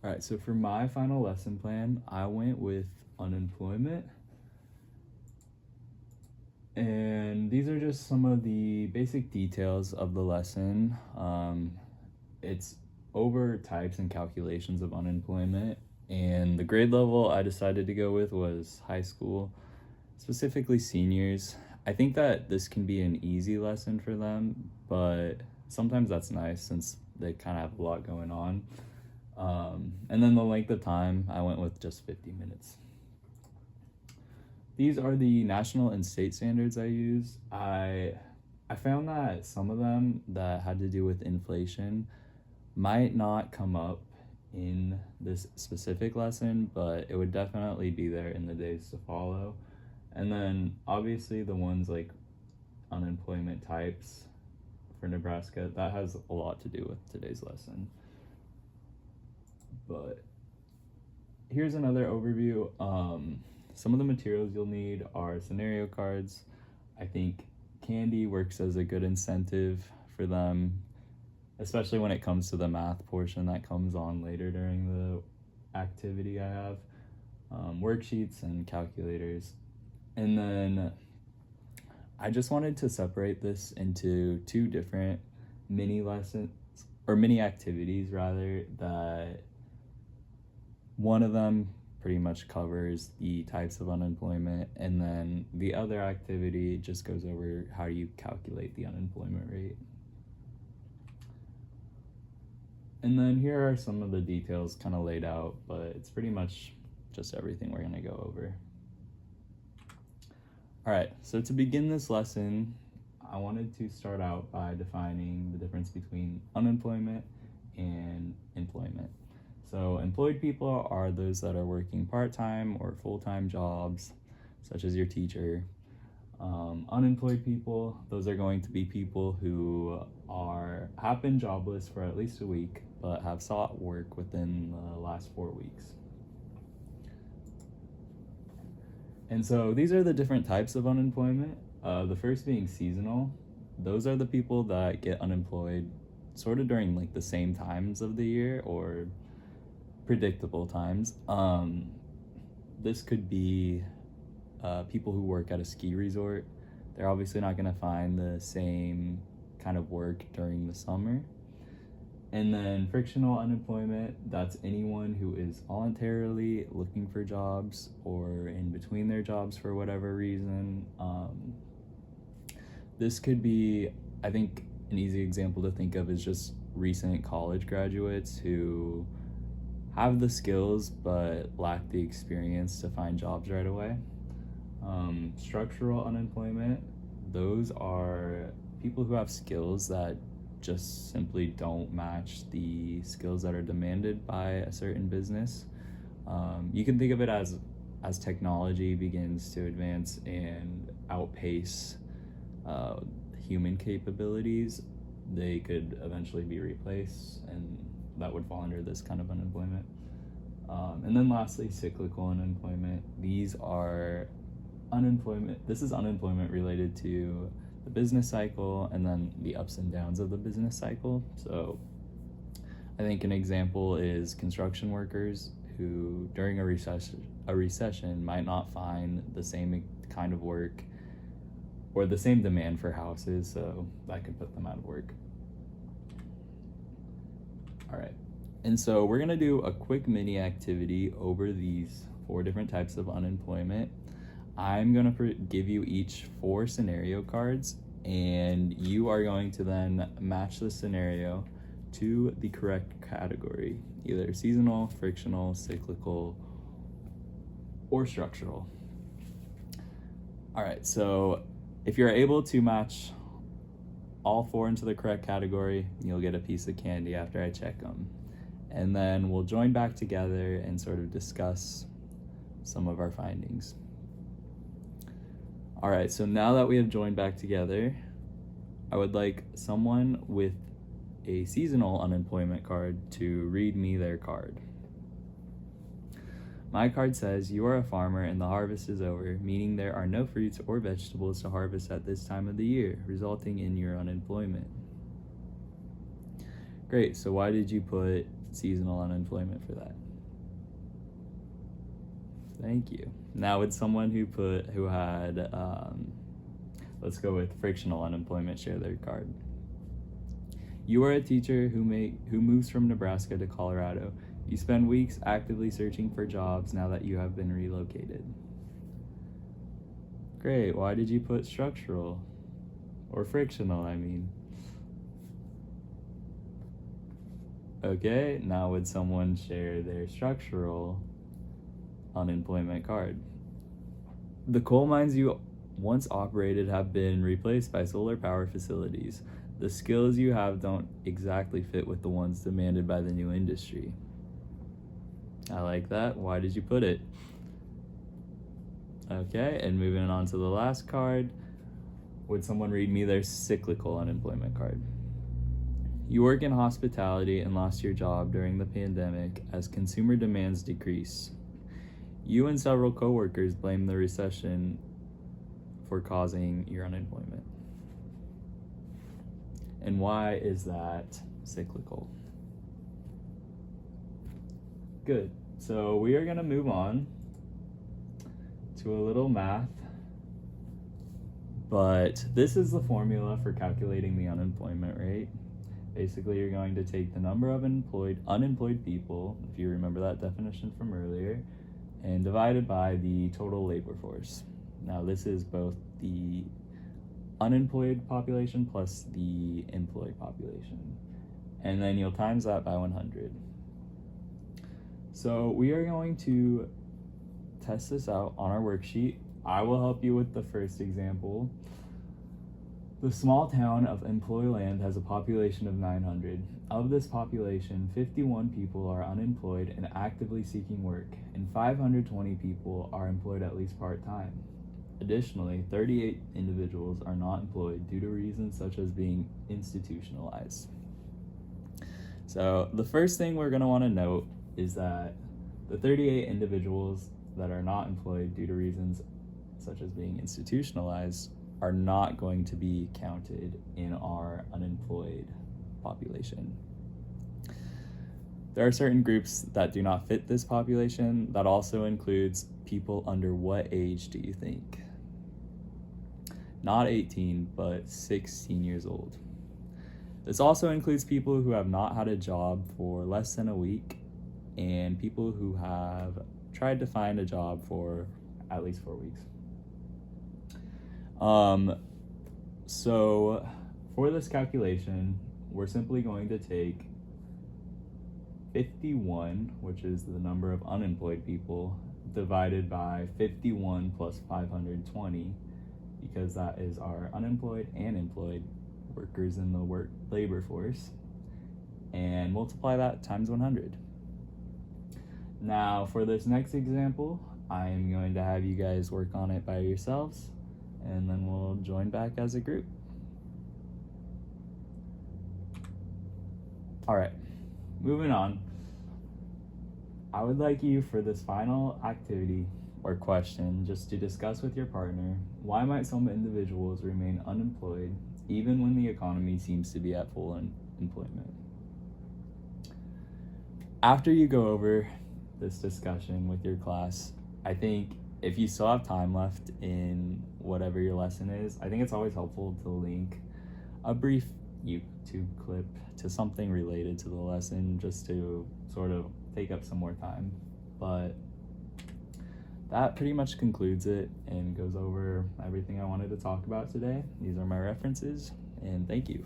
All right, so for my final lesson plan, I went with unemployment. And these are just some of the basic details of the lesson. It's over types and calculations of unemployment. And the grade level I decided to go with was high school, specifically seniors. I think that this can be an easy lesson for them, but sometimes that's nice since they kind of have a lot going on. And then the length of time, I went with just 50 minutes. These are the national and state standards I use. I found that some of them that had to do with inflation might not come up in this specific lesson, but it would definitely be there in the days to follow. And then obviously the ones like unemployment types for Nebraska, that has a lot to do with today's lesson. But here's another overview. Some of the materials you'll need are scenario cards. I think candy works as a good incentive for them, especially when it comes to the math portion that comes on later during the activity I have. Worksheets and calculators. And then I just wanted to separate this into two different mini lessons, or mini activities rather, that one of them pretty much covers the types of unemployment, and then the other activity just goes over how you calculate the unemployment rate. And then here are some of the details kind of laid out, but it's pretty much just everything we're gonna go over. All right, so to begin this lesson, I wanted to start out by defining the difference between unemployment and employment. So employed people are those that are working part-time or full-time jobs, such as your teacher. Unemployed people, those are going to be people who have been jobless for at least a week, but have sought work within the last 4 weeks. And so these are the different types of unemployment. The first being seasonal. Those are the people that get unemployed sort of during like the same times of the year or predictable times. This could be people who work at a ski resort. They're obviously not going to find the same kind of work during the summer. And then frictional unemployment, that's anyone who is voluntarily looking for jobs or in between their jobs for whatever reason. This could be, I think, an easy example to think of is just recent college graduates who have the skills but lack the experience to find jobs right away. Structural unemployment, those are people who have skills that just simply don't match the skills that are demanded by a certain business. You can think of it as technology begins to advance and outpace human capabilities, they could eventually be replaced, and that would fall under this kind of unemployment. And then lastly, cyclical unemployment. These are unemployment. This is unemployment related to the business cycle and then the ups and downs of the business cycle. So I think an example is construction workers who during a recession might not find the same kind of work or the same demand for houses, so that could put them out of work. All right, and so we're gonna do a quick mini activity over these 4 different types of unemployment. I'm gonna give you each 4 scenario cards, and you are going to then match the scenario to the correct category, either seasonal, frictional, cyclical, or structural. All right, so if you're able to match all 4 into the correct category, you'll get a piece of candy after I check them. And then we'll join back together and sort of discuss some of our findings. All right, so now that we have joined back together, I would like someone with a seasonal unemployment card to read me their card. My card says, "You are a farmer and the harvest is over, meaning there are no fruits or vegetables to harvest at this time of the year, resulting in your unemployment." Great, so why did you put seasonal unemployment for that. Thank you. Now with someone who had let's go with frictional unemployment, share their card. You are a teacher who moves from Nebraska to Colorado. You spend weeks actively searching for jobs now that you have been relocated. Great. Why did you put structural? Or frictional, I mean. Okay, now would someone share their structural unemployment card? The coal mines you once operated have been replaced by solar power facilities. The skills you have don't exactly fit with the ones demanded by the new industry. I like that. Why did you put it? Okay, and moving on to the last card, would someone read me their cyclical unemployment card? You work in hospitality and lost your job during the pandemic as consumer demands decrease. You and several coworkers blame the recession for causing your unemployment. And why is that cyclical? Good. So we are going to move on to a little math. But this is the formula for calculating the unemployment rate. Basically, you're going to take the number of unemployed people, if you remember that definition from earlier, and divide it by the total labor force. Now, this is both the unemployed population plus the employed population. And then you'll times that by 100. So we are going to test this out on our worksheet. I will help you with the first example. The small town of Employland has a population of 900. Of this population, 51 people are unemployed and actively seeking work, and 520 people are employed at least part-time. Additionally, 38 individuals are not employed due to reasons such as being institutionalized. So the first thing we're going to want to note is that the 38 individuals that are not employed due to reasons such as being institutionalized are not going to be counted in our unemployed population. There are certain groups that do not fit this population. That also includes people under what age do you think? Not 18, but 16 years old. This also includes people who have not had a job for less than a week and people who have tried to find a job for at least 4 weeks. So for this calculation, we're simply going to take 51, which is the number of unemployed people, divided by 51 plus 520, because that is our unemployed and employed workers in the labor force, and multiply that times 100. Now for this next example, I'm going to have you guys work on it by yourselves, and then we'll join back as a group. All right, moving on. I would like you for this final activity or question just to discuss with your partner, why might some individuals remain unemployed even when the economy seems to be at full employment? After you go over this discussion with your class, I think if you still have time left in whatever your lesson is, I think it's always helpful to link a brief YouTube clip to something related to the lesson just to sort of take up some more time. But that pretty much concludes it and goes over everything I wanted to talk about today. These are my references, and thank you.